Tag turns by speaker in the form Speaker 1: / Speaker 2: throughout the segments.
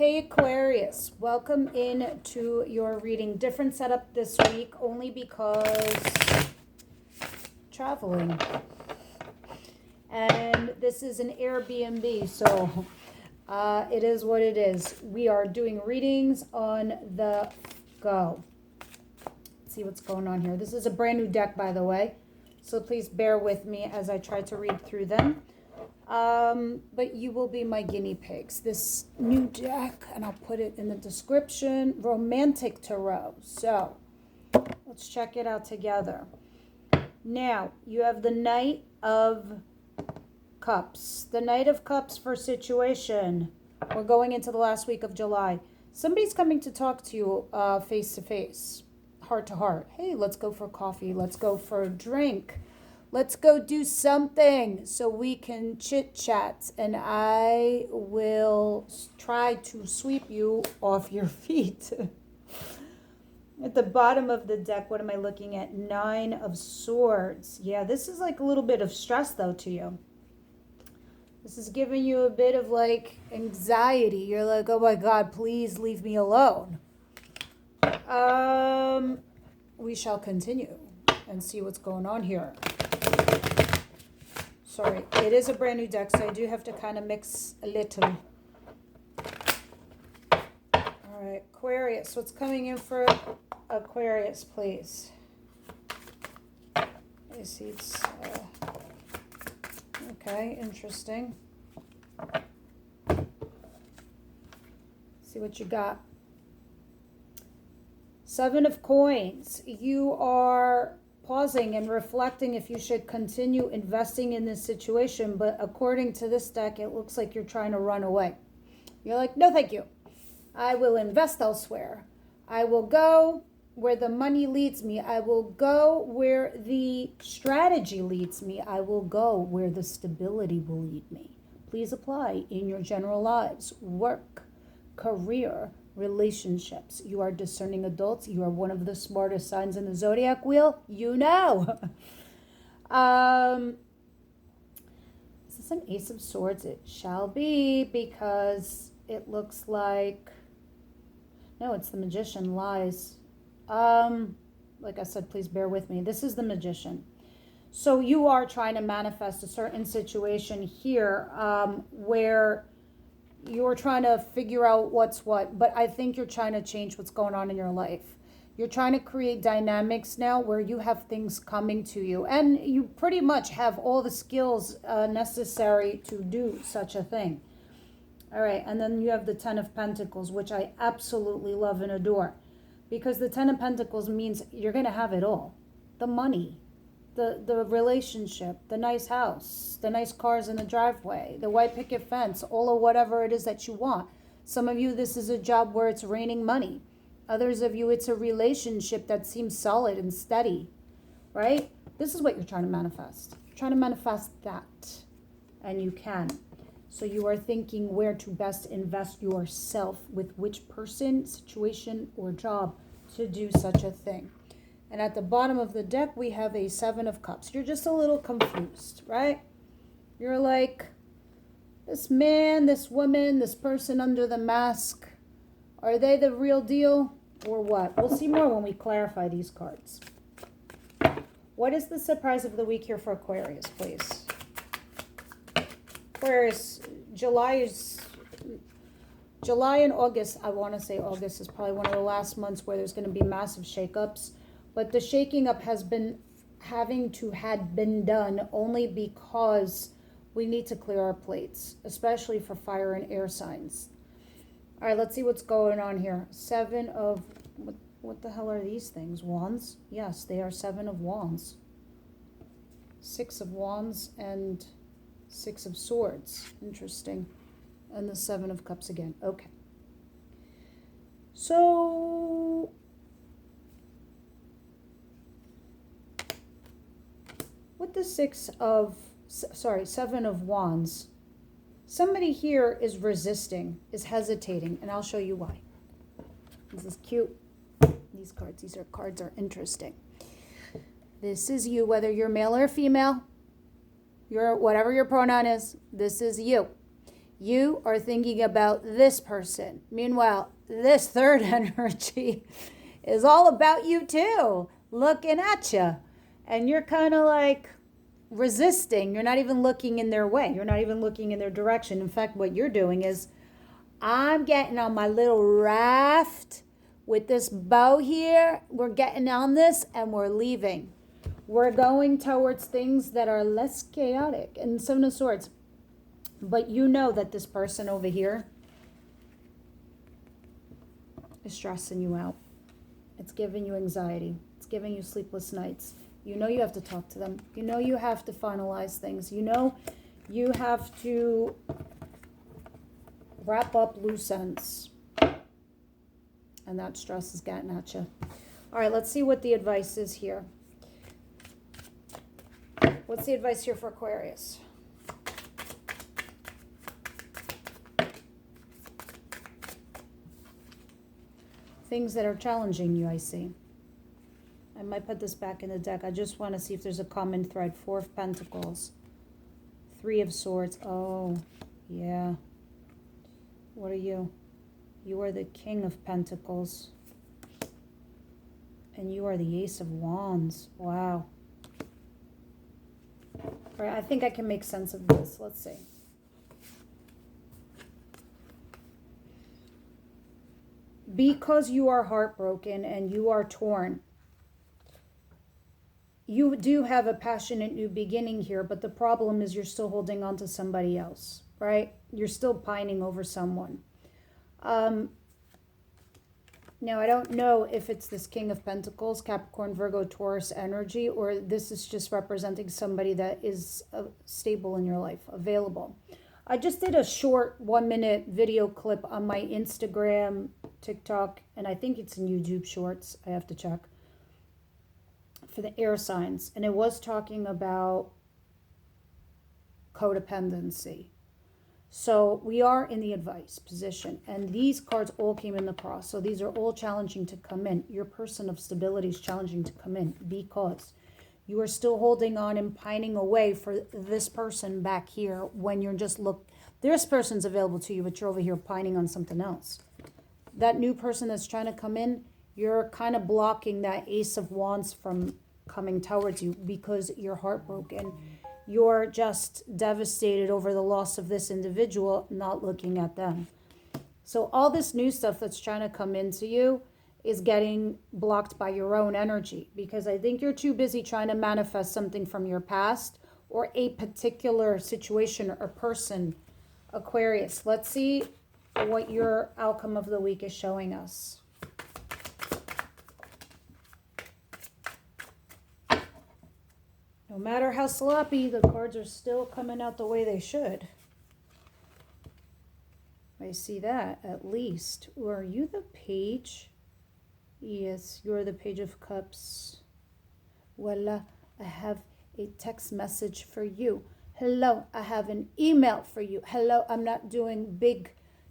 Speaker 1: Hey Aquarius, welcome in to your reading. Different setup this week only because traveling. And this is an Airbnb, so it is what it is. We are doing readings on the go. Let's see what's going on here. This is a brand new deck, by the way, so please bear with me as I try to read through them. But you will be my guinea pigs. This new deck, and I'll put it in the description, Romantic Tarot. So let's check it out together. Now, you have the Knight of Cups. The Knight of Cups for situation. We're going into the last week of July. Somebody's coming to talk to you face to face, heart to heart. Hey, let's go for coffee. Let's go for a drink. Let's go do something so we can chit chat, and I will try to sweep you off your feet. At the bottom of the deck, what am I looking at? 9 of Swords. Yeah, this is like a little bit of stress though to you. This is giving you a bit of like anxiety. You're like, oh my God, please leave me alone. We shall continue and see what's going on here. Sorry, it is a brand new deck, so I do have to kind of mix a little. All right, Aquarius, what's coming in for Aquarius, please? I see it's, okay, interesting. See what you got. 7 of Coins. You are pausing and reflecting if you should continue investing in this situation, but according to this deck, it looks like you're trying to run away. You're like, no, thank you. I will invest elsewhere. I will go where the money leads me. I will go where the strategy leads me. I will go where the stability will lead me. Please apply in your general lives, work, career, relationships. You are discerning adults. You are one of the smartest signs in the zodiac wheel. You know. Is this an Ace of Swords? It shall be, because it looks like, no, it's the Magician. Lies. Like I said, please bear with me. This is the Magician. So you are trying to manifest a certain situation here where you're trying to figure out what's what, but I think you're trying to change what's going on in your life. You're trying to create dynamics now where you have things coming to you, and you pretty much have all the skills necessary to do such a thing. All right, and then you have the 10 of Pentacles, which I absolutely love and adore, because the 10 of Pentacles means you're going to have it all. The money, the relationship, the nice house, the nice cars in the driveway, the white picket fence, all of whatever it is that you want. Some of you, this is a job where it's raining money. Others of you, it's a relationship that seems solid and steady, right? This is what you're trying to manifest. You're trying to manifest that, and you can. So you are thinking where to best invest yourself, with which person, situation, or job to do such a thing. And at the bottom of the deck, we have a 7 of Cups. You're just a little confused, right? You're like, this man, this woman, this person under the mask, are they the real deal or what? We'll see more when we clarify these cards. What is the surprise of the week here for Aquarius, please? Aquarius, July and August, I want to say August is probably one of the last months where there's going to be massive shakeups. But the shaking up has been had been done only because we need to clear our plates, especially for fire and air signs. All right, let's see what's going on here. 7 of, what the hell are these things? Wands? Yes, they are 7 of Wands. 6 of Wands and 6 of Swords. Interesting. And the 7 of Cups again. Okay. So with the 7 of Wands, somebody here is resisting, is hesitating, and I'll show you why. This is cute. These cards are interesting. This is you, whether you're male or female, whatever your pronoun is, this is you. You are thinking about this person. Meanwhile, this third energy is all about you too, looking at you. And you're kind of like resisting. You're not even looking in their way. You're not even looking in their direction. In fact, what you're doing is, I'm getting on my little raft with this bow here. We're getting on this and we're leaving. We're going towards things that are less chaotic. And Seven of Swords. But you know that this person over here is stressing you out. It's giving you anxiety. It's giving you sleepless nights. You know you have to talk to them. You know you have to finalize things. You know you have to wrap up loose ends. And that stress is getting at you. All right, let's see what the advice is here. What's the advice here for Aquarius? Things that are challenging you, I see. I might put this back in the deck. I just want to see if there's a common thread. 4 of Pentacles. 3 of Swords. Oh, yeah. What are you? You are the King of Pentacles. And you are the Ace of Wands. Wow. All right, I think I can make sense of this. Let's see. Because you are heartbroken and you are torn, you do have a passionate new beginning here, but the problem is you're still holding on to somebody else, right? You're still pining over someone. Now, I don't know if it's this King of Pentacles, Capricorn, Virgo, Taurus energy, or this is just representing somebody that is stable in your life, available. I just did a short 1-minute video clip on my Instagram, TikTok, and I think it's in YouTube Shorts. I have to check. For the air signs. And it was talking about codependency. So we are in the advice position. And these cards all came in the cross. So these are all challenging to come in. Your person of stability is challenging to come in because you are still holding on and pining away for this person back here when you're just this person's available to you, but you're over here pining on something else. That new person that's trying to come in, you're kind of blocking that Ace of Wands from coming towards you because you're heartbroken. You're just devastated over the loss of this individual, not looking at them. So all this new stuff that's trying to come into you is getting blocked by your own energy because I think you're too busy trying to manifest something from your past or a particular situation or person. Aquarius, let's see what your outcome of the week is showing us. No matter how sloppy, the cards are still coming out the way they should. I see that, at least. Or are you the Page? Yes, you're the Page of Cups. Voila, I have a text message for you. Hello, I have an email for you. Hello, I'm not doing big,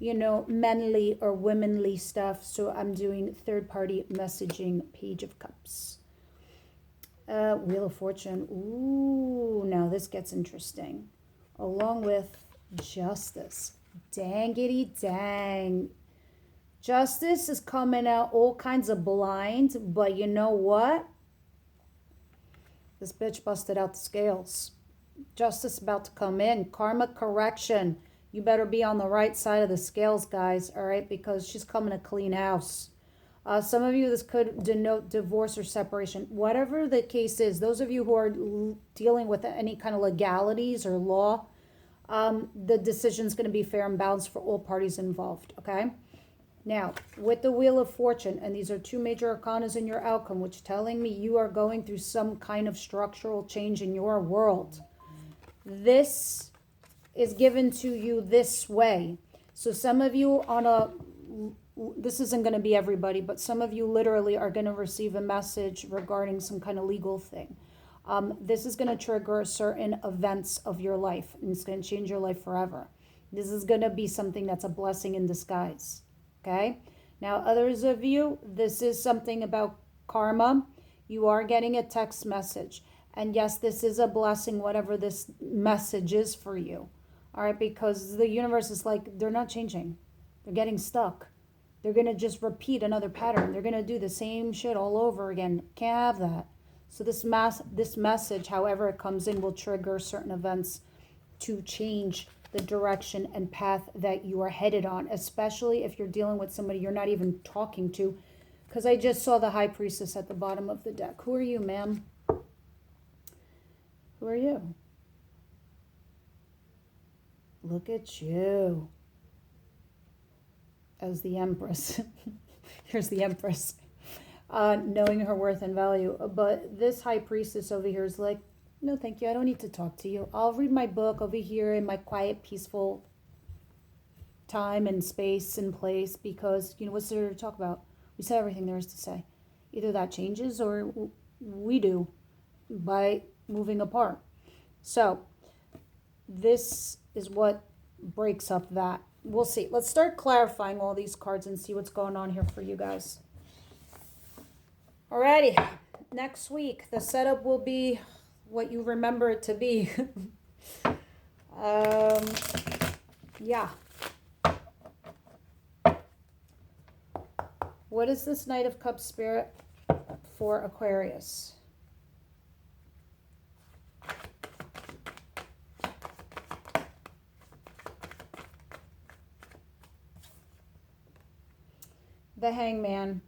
Speaker 1: manly or womanly stuff, so I'm doing third-party messaging. Page of Cups. Wheel of Fortune. Ooh, now this gets interesting. Along with Justice. Dangity dang. Justice is coming out all kinds of blind, but you know what? This bitch busted out the scales. Justice about to come in. Karma correction. You better be on the right side of the scales, guys, all right? Because she's coming to clean house. Some of you, this could denote divorce or separation. Whatever the case is, those of you who are dealing with any kind of legalities or law, the decision is going to be fair and balanced for all parties involved, okay? Now, with the Wheel of Fortune, and these are 2 major arcanas in your outcome, which telling me you are going through some kind of structural change in your world. This is given to you this way. So some of you this isn't going to be everybody, but some of you literally are going to receive a message regarding some kind of legal thing. This is going to trigger certain events of your life, and it's going to change your life forever. This is going to be something that's a blessing in disguise. Okay? Now, others of you, this is something about karma. You are getting a text message. And yes, this is a blessing, whatever this message is for you. All right, because the universe is like, they're not changing. They're getting stuck. They're going to just repeat another pattern. They're going to do the same shit all over again. Can't have that. So this message, however it comes in, will trigger certain events to change the direction and path that you are headed on, especially if you're dealing with somebody you're not even talking to. Because I just saw the High Priestess at the bottom of the deck. Who are you, ma'am? Who are you? Look at you. As the Empress. Here's the Empress. Knowing her worth and value. But this High Priestess over here is like, no, thank you. I don't need to talk to you. I'll read my book over here in my quiet, peaceful time and space and place, because, what's there to talk about? We said everything there is to say. Either that changes or we do by moving apart. So this is what breaks up that. We'll see. Let's start clarifying all these cards and see what's going on here for you guys. Alrighty. Next week, the setup will be what you remember it to be. Yeah. What is this Knight of Cups spirit for Aquarius? The Hangman.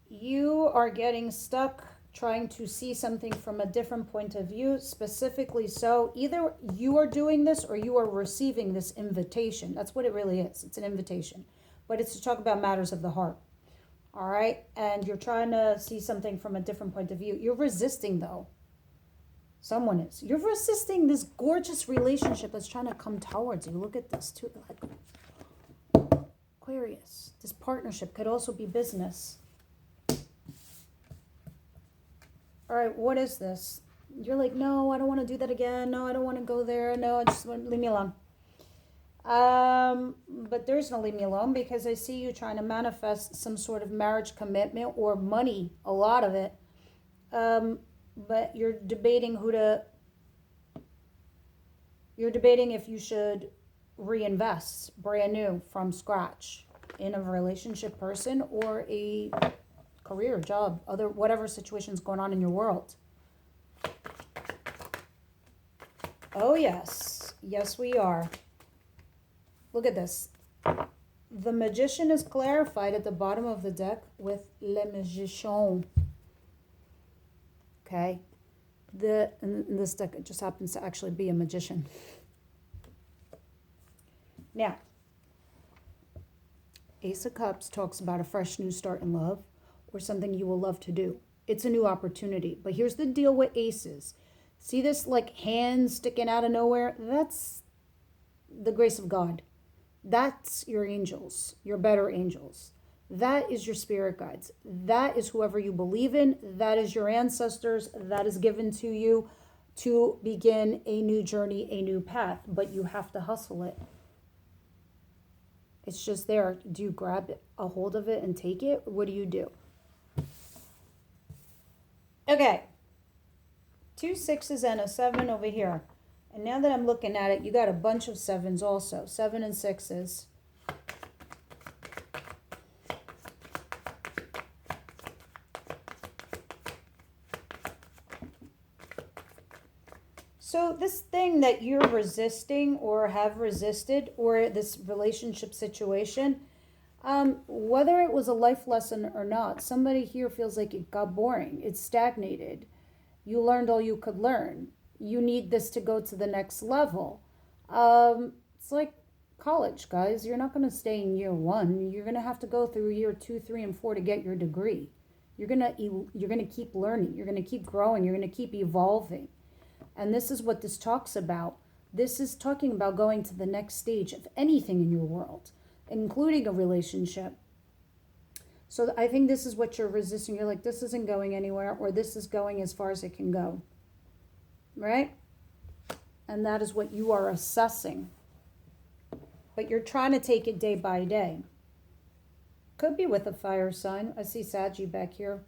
Speaker 1: You are getting stuck trying to see something from a different point of view, specifically so either you are doing this or you are receiving this invitation. That's what it really is. It's an invitation, but it's to talk about matters of the heart. All right. And you're trying to see something from a different point of view. You're resisting, though. Someone is. You're resisting this gorgeous relationship that's trying to come towards you. Look at this too. Like Aquarius. This partnership could also be business. All right, what is this? You're like, no, I don't want to do that again. No, I don't want to go there. No, I just want, leave me alone. But there's no leave me alone, because I see you trying to manifest some sort of marriage commitment or money, a lot of it. But you're debating you're debating if you should reinvest brand new from scratch in a relationship person or a career, job, whatever situation's going on in your world. Oh, yes. Yes, we are. Look at this. The Magician is clarified at the bottom of the deck with Le Magician. Okay. In this deck, it just happens to actually be a magician. Now, Ace of Cups talks about a fresh new start in love, or something you will love to do. It's a new opportunity. But here's the deal with aces. See this like hand sticking out of nowhere? That's the grace of God. That's your angels, your better angels. That is your spirit guides. That is whoever you believe in. That is your ancestors. That is given to you to begin a new journey, a new path. But you have to hustle it. It's just there. Do you grab a hold of it and take it? What do you do? Okay, 2 6s and a 7 over here. And now that I'm looking at it, you got a bunch of 7s also. 7 and 6s. So this thing that you're resisting or have resisted, or this relationship situation, whether it was a life lesson or not, somebody here feels like it got boring. It's stagnated. You learned all you could learn. You need this to go to the next level. It's like college, guys. You're not going to stay in year 1. You're going to have to go through year 2, 3, and 4 to get your degree. You're going to keep learning. You're going to keep growing. You're going to keep evolving. And this is what this talks about. This is talking about going to the next stage of anything in your world, including a relationship. So I think this is what you're resisting. You're like, this isn't going anywhere, or this is going as far as it can go. Right? And that is what you are assessing. But you're trying to take it day by day. Could be with a fire sign. I see Saggy back here.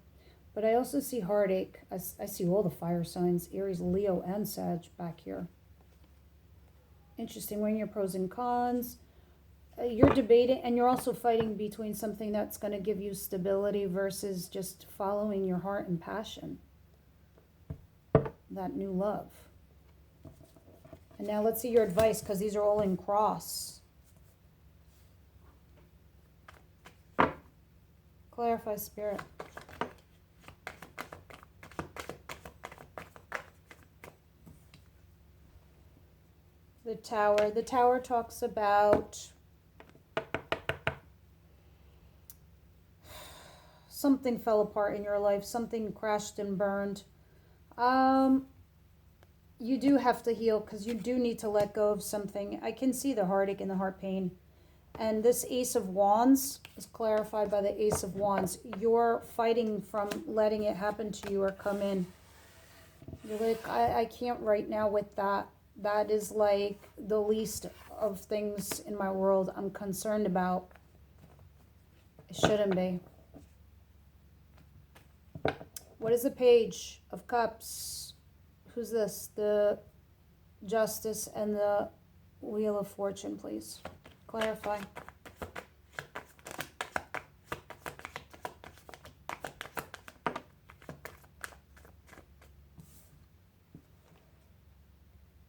Speaker 1: But I also see heartache. I see all the fire signs, Aries, Leo, and Sag back here. Interesting, weighing your pros and cons. You're debating, and you're also fighting between something that's going to give you stability versus just following your heart and passion. That new love. And now let's see your advice, because these are all in cross. Clarify, Spirit. The Tower. The Tower talks about something fell apart in your life. Something crashed and burned. You do have to heal, because you do need to let go of something. I can see the heartache and the heart pain. And this Ace of Wands is clarified by the Ace of Wands. You're fighting from letting it happen to you or come in. You're like, I can't right now with that. That is like the least of things in my world I'm concerned about. It shouldn't be. What is the Page of Cups? Who's this? The Justice and the Wheel of Fortune, please. Clarify.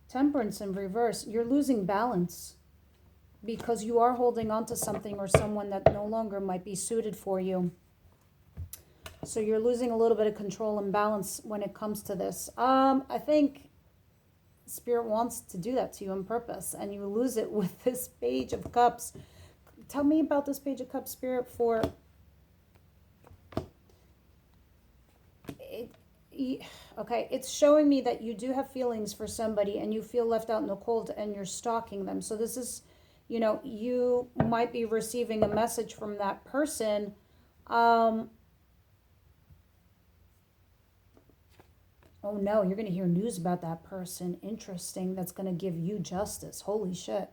Speaker 1: Temperance in reverse. You're losing balance because you are holding on to something or someone that no longer might be suited for you. So you're losing a little bit of control and balance when it comes to this. I think Spirit wants to do that to you on purpose, and you lose it with this Page of Cups. Tell me about this Page of Cups, Spirit, for it. Okay, it's showing me that you do have feelings for somebody and you feel left out in the cold and you're stalking them. So this is, you know, you might be receiving a message from that person. Oh no, you're going to hear news about that person. Interesting. That's going to give you justice. Holy shit.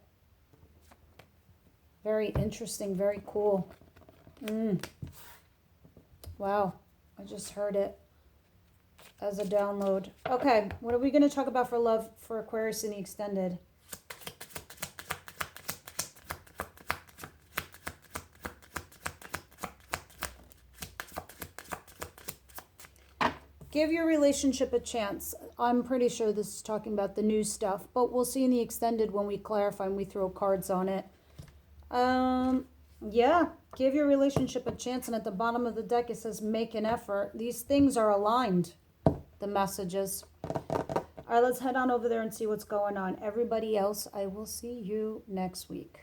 Speaker 1: Very interesting. Very cool. Wow. I just heard it as a download. Okay, what are we going to talk about for love for Aquarius in the extended? Give your relationship a chance. I'm pretty sure this is talking about the new stuff, but we'll see in the extended when we clarify and we throw cards on it. Yeah, give your relationship a chance. And at the bottom of the deck, it says make an effort. These things are aligned, the messages. All right, let's head on over there and see what's going on. Everybody else, I will see you next week.